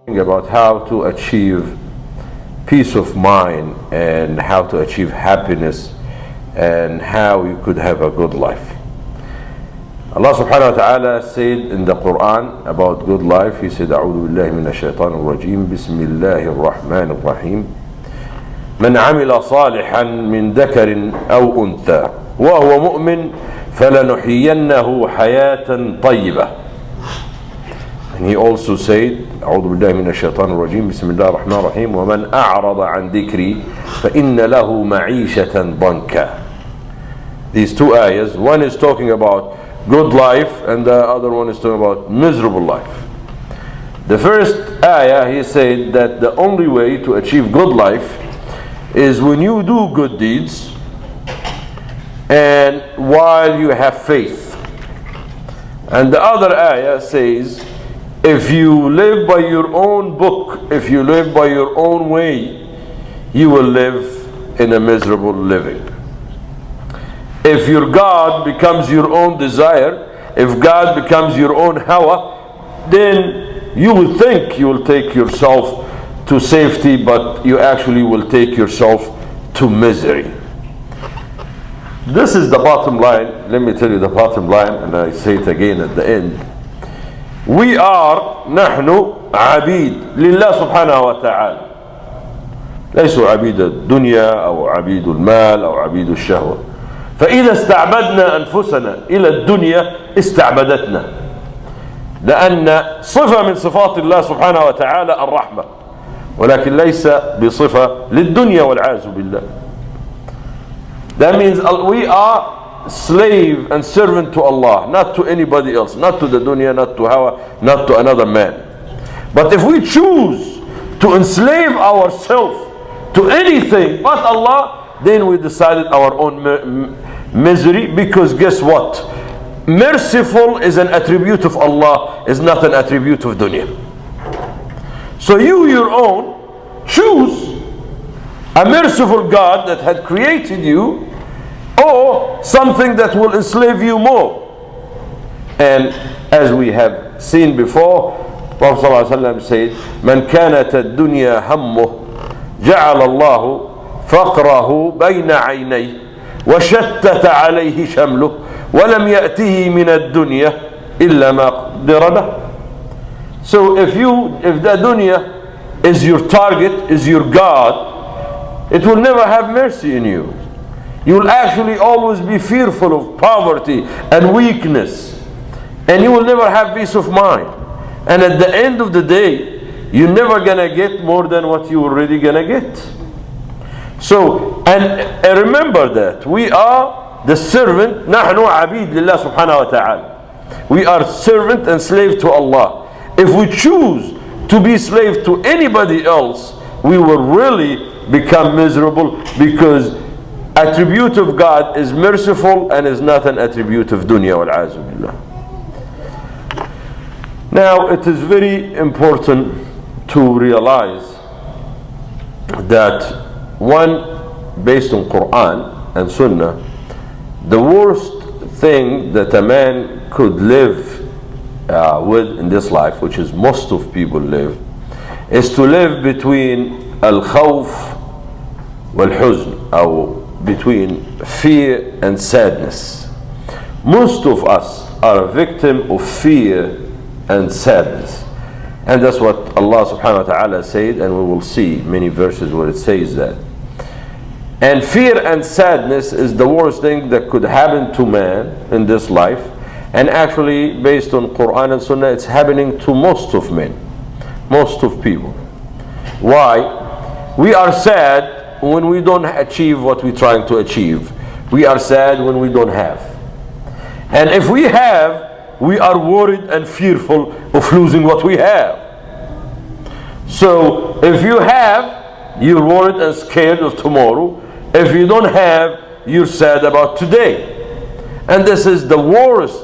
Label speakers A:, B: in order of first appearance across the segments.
A: about how to achieve peace of mind and how to achieve happiness and how you could have a good life. Allah subhanahu wa ta'ala said in the Quran about good life, He said, أعوذ بالله من الشيطان الرجيم بسم الله الرحمن الرحيم من عمل صالحا من ذكر أو أنثى وهو مؤمن فلنحيينه حياة طيبة. And He also said, أعوذ بالله من الشيطان الرجيم بسم الله الرحمن الرحيم ومن أعرض عن ذكري فإن له معيشة ضنكا. These two ayahs, one is talking about good life and the other one is talking about miserable life. The first ayah, he said that the only way to achieve good life is when you do good deeds and while you have faith. And the other ayah says, if you live by your own book, if you live by your own way, you will live in a miserable living. If your God becomes your own desire, if God becomes your own hawa, then you will think you will take yourself to safety, but you actually will take yourself to misery. This is the bottom line. Let me tell you the bottom line, and I say it again at the end. We are نحن عبيد لله سبحانه وتعالى. ليسوا عبيد الدنيا أو عبيد المال أو عبيد الشهوة. فإذا استعبدنا أنفسنا إلى الدنيا استعبدتنا. لأن صفة من صفات الله سبحانه وتعالى الرحمة، ولكن ليس بصفة للدنيا والعياذ بالله. That means we are slave and servant to Allah, not to anybody else, not to the dunya, not to hawa, not to another man. But if we choose to enslave ourselves to anything but Allah, then we decided our own misery, because guess what? Merciful is an attribute of Allah, is not an attribute of dunya. So you, your own, choose a merciful God that had created you, or something that will enslave you more. And as we have seen before, Prophet ﷺ said, من كانت الدنيا همه جعل الله فقره بين عينيه وشتت عليه شمله ولم يأته من الدنيا إلا ما قدر له. So if the dunya is your target, is your God, it will never have mercy in you. You will actually always be fearful of poverty and weakness, and you will never have peace of mind. And at the end of the day, you're never gonna get more than what you're already gonna get. So, and remember that we are the servant. نحن عبيد لله سبحانه وتعالى. We are servant and slave to Allah. If we choose to be slave to anybody else, we will really become miserable, because attribute of God is merciful and is not an attribute of dunya wal-'azu billah. Now it is very important to realize that one, based on Quran and Sunnah, the worst thing that a man could live with in this life, which is most of people live, is to live between al-khawf wal-huzn, or between fear and sadness. Most of us are a victim of fear and sadness, and that's what Allah subhanahu wa ta'ala said, and we will see many verses where it says that. And fear and sadness is the worst thing that could happen to man in this life, and actually based on Quran and Sunnah, it's happening to most of men, most of people. Why? We are sad when we don't achieve what we're trying to achieve. We are sad when we don't have. And if we have, we are worried and fearful of losing what we have. So if you have, you're worried and scared of tomorrow. If you don't have, you're sad about today. And this is the worst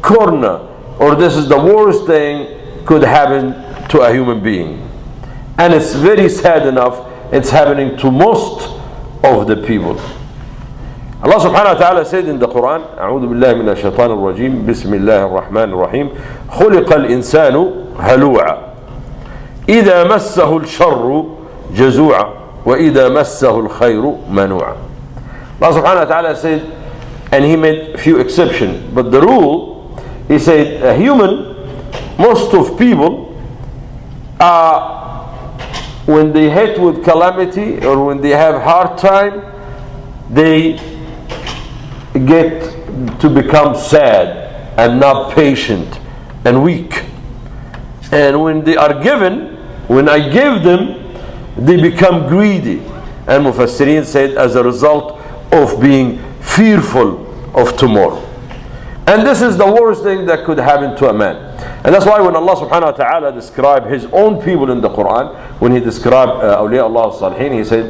A: corner, or this is the worst thing could happen to a human being. And it's very sad enough, it's happening to most of the people. Allah subhanahu wa ta'ala said in the Quran, أعوذ بالله من الشيطان الرجيم بسم الله الرحمن الرحيم خلق الإنسان هلوعا إذا مسه الشر جزوعا وإذا مسه الخير منوعا. Allah subhanahu wa ta'ala said, and he made a few exceptions, but the rule, he said, a human, most of people are, when they hit with calamity or when they have hard time, they get to become sad and not patient and weak. And when they are given, when I give them, they become greedy. And Mufassirin said, as a result of being fearful of tomorrow. And this is the worst thing that could happen to a man. And that's why when Allah subhanahu wa ta'ala described his own people in the Quran, when he described awliya Allah salihin, he said,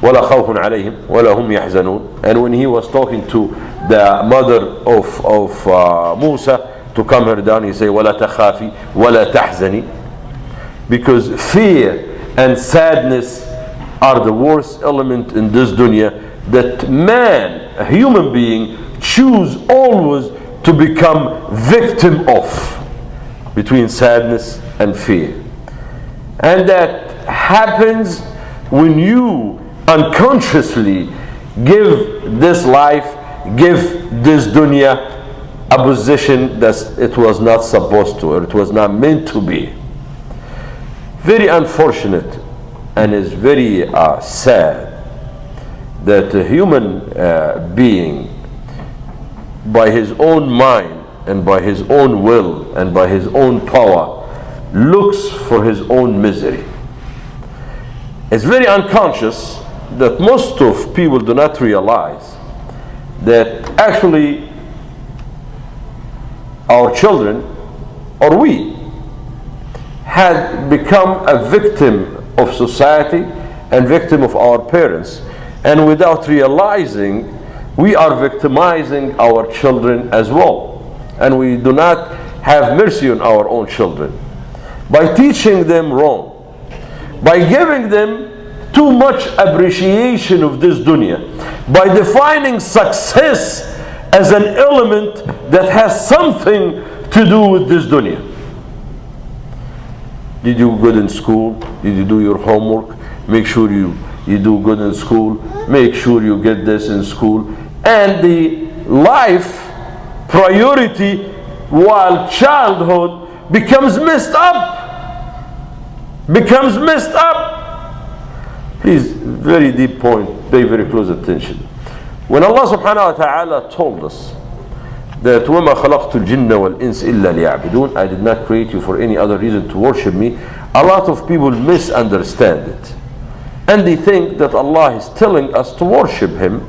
A: وَلَا خَوْفٌ عَلَيْهِمْ وَلَا هُمْ يَحْزَنُونَ. And when he was talking to the mother of Musa to calm her down, he said, وَلَا تَخَافِي وَلَا تَحْزَنِي. Because fear and sadness are the worst element in this dunya that man, a human being, choose always to become victim of, between sadness and fear. And that happens when you unconsciously give this life, give this dunya a position that it was not supposed to, or it was not meant to be. Very unfortunate, and is very sad that a human being, by his own mind and by his own will and by his own power, looks for his own misery. It's very unconscious that most of people do not realize that actually our children, or we, had become a victim of society and victim of our parents, and without realizing we are victimizing our children as well, and we do not have mercy on our own children by teaching them wrong, by giving them too much appreciation of this dunya, by defining success as an element that has something to do with this dunya. Did you do good in school? Did you do your homework? Make sure you do good in school. Make sure you get this in school. And the life priority while childhood becomes messed up. Becomes messed up. Please, very deep point, pay very close attention. When Allah subhanahu wa ta'ala told us that وَمَا خَلَقْتُ الْجِنَّ وَالْانس إِلَّا لِيعبدون, I did not create you for any other reason to worship me, a lot of people misunderstand it. And they think that Allah is telling us to worship Him.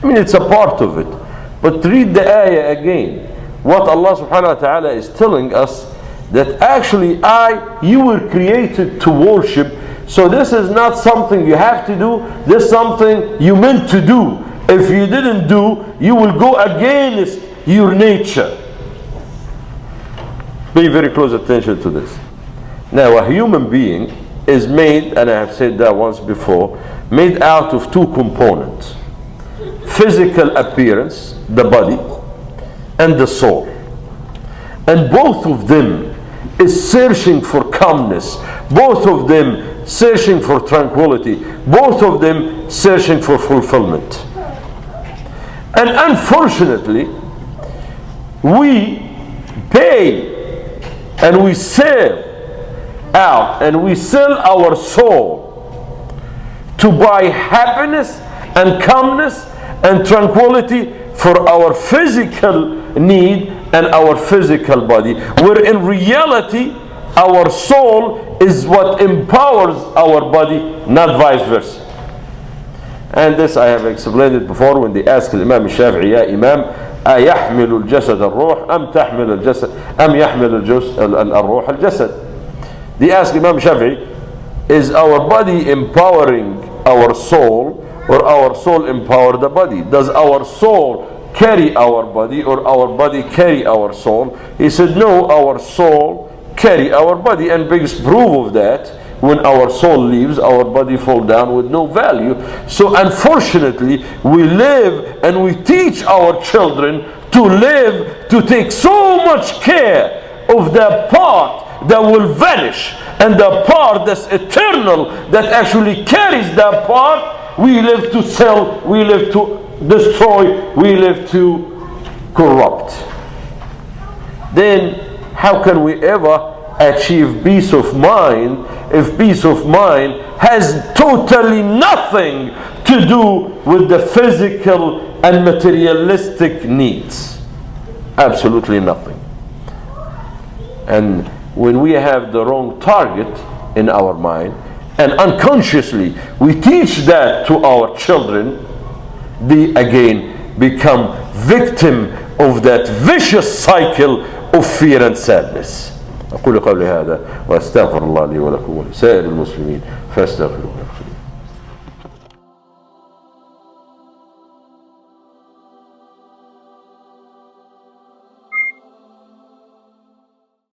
A: I mean, it's a part of it. But read the ayah again. What Allah subhanahu wa ta'ala is telling us, that actually you were created to worship. So this is not something you have to do. This is something you meant to do. If you didn't do, you will go against your nature. Pay very close attention to this. Now, a human being is made, and I have said that once before, made out of two components: physical appearance, the body, and the soul. And both of them is searching for calmness, both of them searching for tranquility, both of them searching for fulfillment. And unfortunately, we pay and we sell out and we sell our soul to buy happiness and calmness and tranquility for our physical need and our physical body, where in reality our soul is what empowers our body, not vice versa. And this I have explained it before when they asked Imam Shafi'i, Ya Imam, أيحمل الجسد الروح أم تحمل الجسد أم يحمل الروح الجسد? They asked Imam Shafi'i, is our body empowering our soul, or our soul empower the body? Does our soul carry our body, or our body carry our soul? He said, no, our soul carry our body, and biggest proof of that, when our soul leaves, our body fall down with no value. So unfortunately, we live and we teach our children to live, to take so much care of the part that will vanish, and the part that's eternal, that actually carries that part, we live to sell, we live to destroy, we live to corrupt. Then how can we ever achieve peace of mind if peace of mind has totally nothing to do with the physical and materialistic needs? Absolutely nothing. And when we have the wrong target in our mind, and unconsciously we teach that to our children, they again become victim of that vicious cycle of fear and sadness. أقول قولي هذا وأستغفر الله لي ولكم ولسائر المسلمين فاستغفروه.